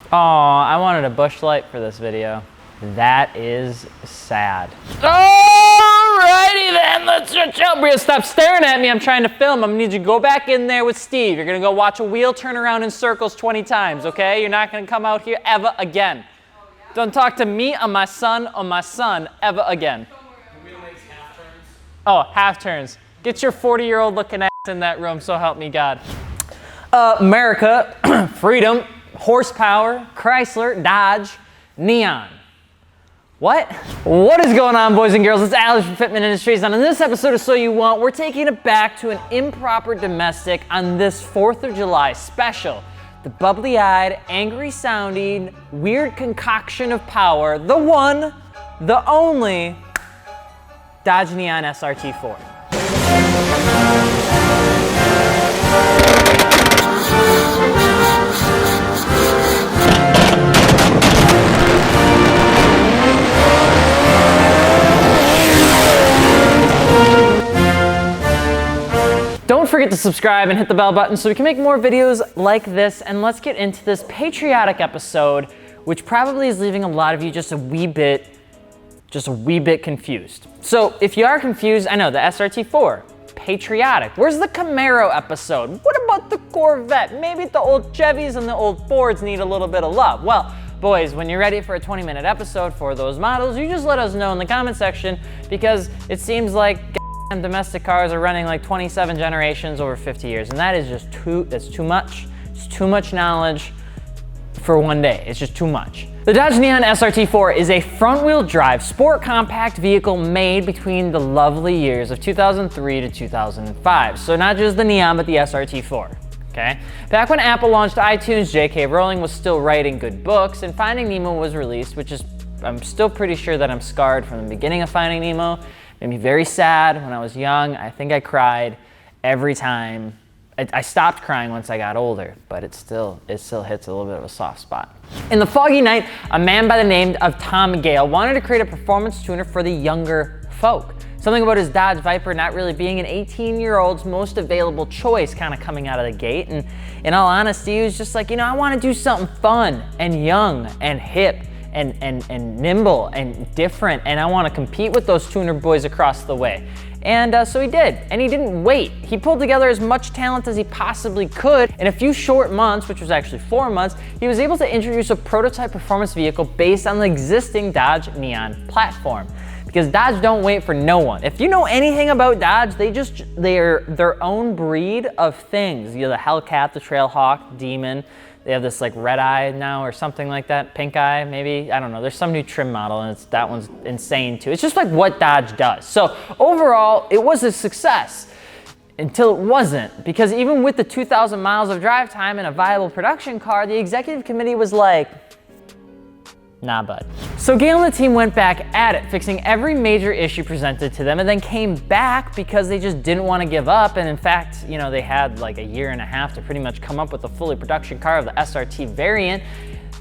Oh, I wanted a bush light for this video. That is sad. Alrighty then, let's switch up. Bria, stop staring at me. I'm trying to film. I'm gonna need you to go back in there with Steve. You're gonna go watch a wheel turn around in circles 20 times, okay? You're not gonna come out here ever again. Don't talk to me or my son ever again. The wheel makes half turns. Oh, half turns. Get your 40-year-old looking ass in that room, so help me God. America, freedom, horsepower, Chrysler, Dodge, Neon. What? What is going on, boys and girls? It's Alex from Fitment Industries, and in this episode of So You Want, we're taking it back to an improper domestic on this 4th of July special. The bubbly-eyed, angry-sounding, weird concoction of power, the one, the only, Dodge Neon SRT-4. Don't forget to subscribe and hit the bell button so we can make more videos like this, and let's get into this patriotic episode, which probably is leaving a lot of you just a wee bit confused. So if you are confused, I know, the SRT-4, patriotic. Where's the Camaro episode? What about the Corvette? Maybe the old Chevys and the old Fords need a little bit of love. Well, boys, when you're ready for a 20-minute episode for those models, you just let us know in the comment section, because it seems like domestic cars are running like 27 generations over 50 years, and that is just that's too much. It's too much knowledge for one day. It's just too much. The Dodge Neon SRT-4 is a front-wheel drive sport compact vehicle made between the lovely years of 2003 to 2005. So not just the Neon, but the SRT-4. Okay? Back when Apple launched iTunes, J.K. Rowling was still writing good books, and Finding Nemo was released, which is, I'm still pretty sure that I'm scarred from the beginning of Finding Nemo. Made me very sad when I was young. I think I cried every time. I stopped crying once I got older, but it still hits a little bit of a soft spot. In the foggy night, a man by the name of Tom Gale wanted to create a performance tuner for the younger folk. Something about his Dodge Viper not really being an 18-year-old's most available choice kind of coming out of the gate. And in all honesty, he was just like, I want to do something fun and young and hip and nimble and different, and I want to compete with those tuner boys across the way. And so he did, and he didn't wait. He pulled together as much talent as he possibly could. In a few short months, which was actually 4 months, he was able to introduce a prototype performance vehicle based on the existing Dodge Neon platform. Because Dodge don't wait for no one. If you know anything about Dodge, they're their own breed of things. You know, the Hellcat, the Trailhawk, Demon. They have this like red eye now or something like that, pink eye maybe, I don't know. There's some new trim model, and that one's insane too. It's just like what Dodge does. So overall, it was a success until it wasn't, because even with the 2,000 miles of drive time and a viable production car, the executive committee was like, nah, bud. So Gale and the team went back at it, fixing every major issue presented to them, and then came back because they just didn't want to give up. And in fact, they had like a year and a half to pretty much come up with a fully production car of the SRT variant.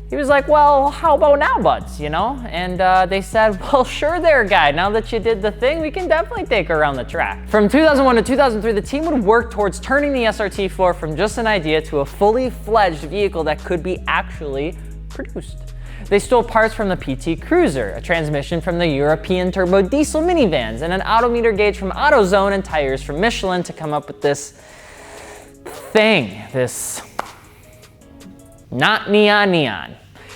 He was like, well, how about now, buds, And they said, well, sure there, guy. Now that you did the thing, we can definitely take her around the track. From 2001 to 2003, the team would work towards turning the SRT-4 from just an idea to a fully fledged vehicle that could be actually produced. They stole parts from the PT Cruiser, a transmission from the European turbo diesel minivans, and an odometer gauge from AutoZone, and tires from Michelin to come up with this thing, this not neon.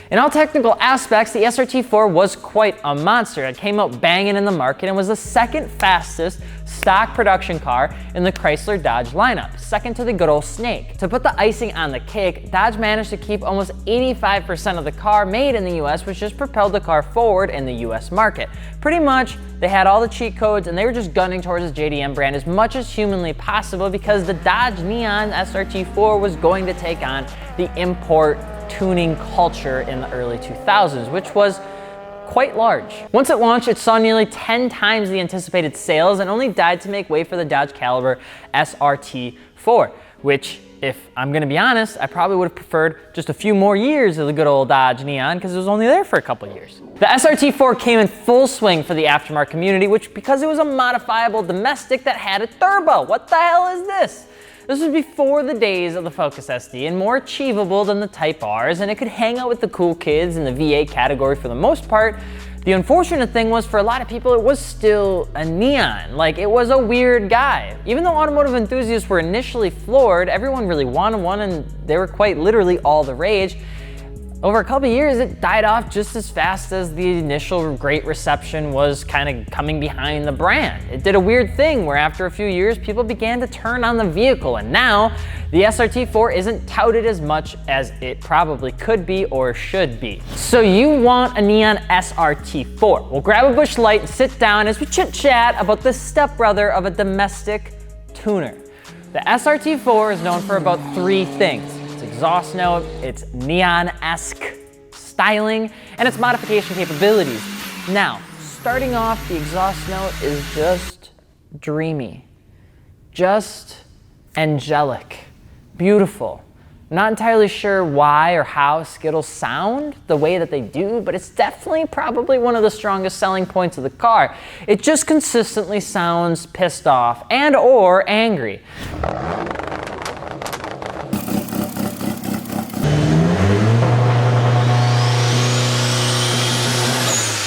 In all technical aspects, the SRT-4 was quite a monster. It came out banging in the market and was the second fastest stock production car in the Chrysler Dodge lineup, second to the good old Snake. To put the icing on the cake, Dodge managed to keep almost 85% of the car made in the US, which just propelled the car forward in the US market. Pretty much, they had all the cheat codes, and they were just gunning towards the JDM brand as much as humanly possible, because the Dodge Neon SRT-4 was going to take on the import tuning culture in the early 2000s, which was quite large. Once it launched, it saw nearly 10 times the anticipated sales and only died to make way for the Dodge Caliber SRT-4, which, if I'm gonna be honest, I probably would have preferred just a few more years of the good old Dodge Neon, because it was only there for a couple years. The SRT-4 came in full swing for the aftermarket community, because it was a modifiable domestic that had a turbo. What the hell is this? This was before the days of the Focus SD and more achievable than the Type Rs, and it could hang out with the cool kids in the V8 category for the most part. The unfortunate thing was, for a lot of people, it was still a neon. Like, it was a weird guy. Even though automotive enthusiasts were initially floored, everyone really wanted one and they were quite literally all the rage. Over a couple of years, it died off just as fast as the initial great reception was kind of coming behind the brand. It did a weird thing where after a few years, people began to turn on the vehicle, and now the SRT-4 isn't touted as much as it probably could be or should be. So you want a neon SRT-4. Well, grab a Busch Light and sit down as we chit-chat about the stepbrother of a domestic tuner. The SRT-4 is known for about 3 things. Exhaust note, its neon-esque styling, and its modification capabilities. Now, starting off, the exhaust note is just dreamy, just angelic, beautiful. I'm not entirely sure why or how Skittles sound the way that they do, but it's definitely probably one of the strongest selling points of the car. It just consistently sounds pissed off and or angry.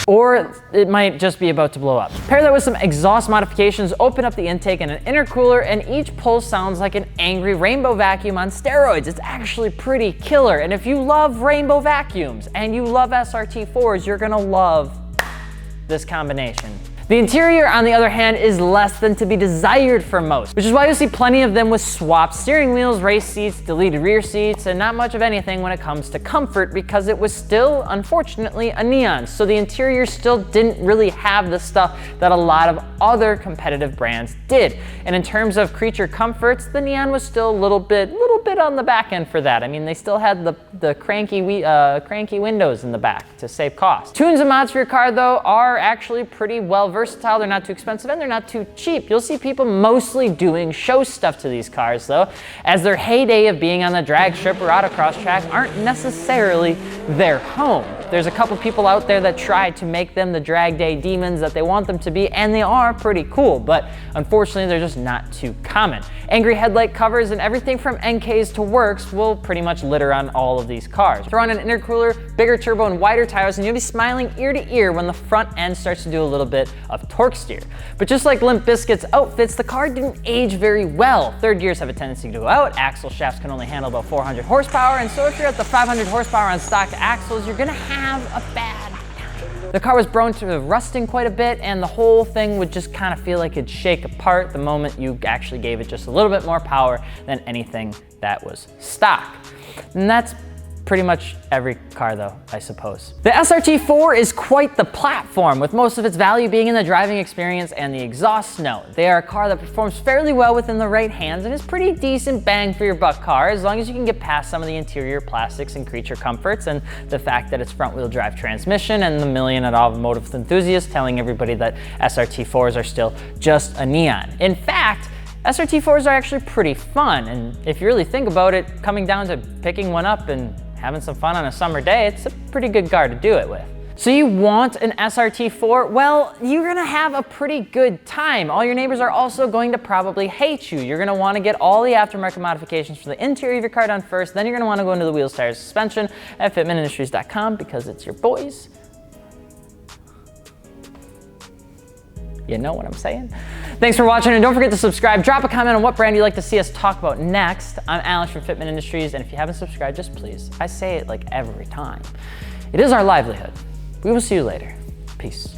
Or it might just be about to blow up. Pair that with some exhaust modifications, open up the intake and an intercooler, and each pulse sounds like an angry rainbow vacuum on steroids. It's actually pretty killer. And if you love rainbow vacuums and you love SRT-4s, you're gonna love this combination. The interior, on the other hand, is less than to be desired for most, which is why you'll see plenty of them with swapped steering wheels, race seats, deleted rear seats, and not much of anything when it comes to comfort, because it was still, unfortunately, a neon. So the interior still didn't really have the stuff that a lot of other competitive brands did. And in terms of creature comforts, the neon was still a little bit on the back end for that. I mean, they still had the cranky windows in the back to save cost. Tunes and mods for your car, though, are actually pretty well versatile. They're not too expensive and they're not too cheap. You'll see people mostly doing show stuff to these cars, though, as their heyday of being on the drag strip or autocross track aren't necessarily their home. There's a couple people out there that try to make them the drag day demons that they want them to be, and they are pretty cool, but unfortunately they're just not too common. Angry headlight covers and everything from NKs to Works will pretty much litter on all of these cars. Throw on an intercooler, bigger turbo, and wider tires, and you'll be smiling ear to ear when the front end starts to do a little bit of torque steer. But just like Limp Bizkit's outfits, the car didn't age very well. Third gears have a tendency to go out, axle shafts can only handle about 400 horsepower, and so if you're at the 500 horsepower on stock axles, you're gonna have a bad time. The car was prone to rusting quite a bit, and the whole thing would just kind of feel like it'd shake apart the moment you actually gave it just a little bit more power than anything that was stock. And that's pretty much every car, though, I suppose. The SRT-4 is quite the platform, with most of its value being in the driving experience and the exhaust note. They are a car that performs fairly well within the right hands and is pretty decent bang for your buck car, as long as you can get past some of the interior plastics and creature comforts and the fact that it's front-wheel drive transmission and the million automotive enthusiasts telling everybody that SRT-4s are still just a neon. In fact, SRT-4s are actually pretty fun, and if you really think about it, coming down to picking one up and having some fun on a summer day, it's a pretty good car to do it with. So you want an SRT-4? Well, you're gonna have a pretty good time. All your neighbors are also going to probably hate you. You're gonna wanna get all the aftermarket modifications for the interior of your car done first, then you're gonna wanna go into the wheels, tires, suspension at fitmentindustries.com because it's your boys. You know what I'm saying? Thanks for watching, and don't forget to subscribe. Drop a comment on what brand you'd like to see us talk about next. I'm Alex from Fitment Industries, and if you haven't subscribed, just please. I say it like every time. It is our livelihood. We will see you later. Peace.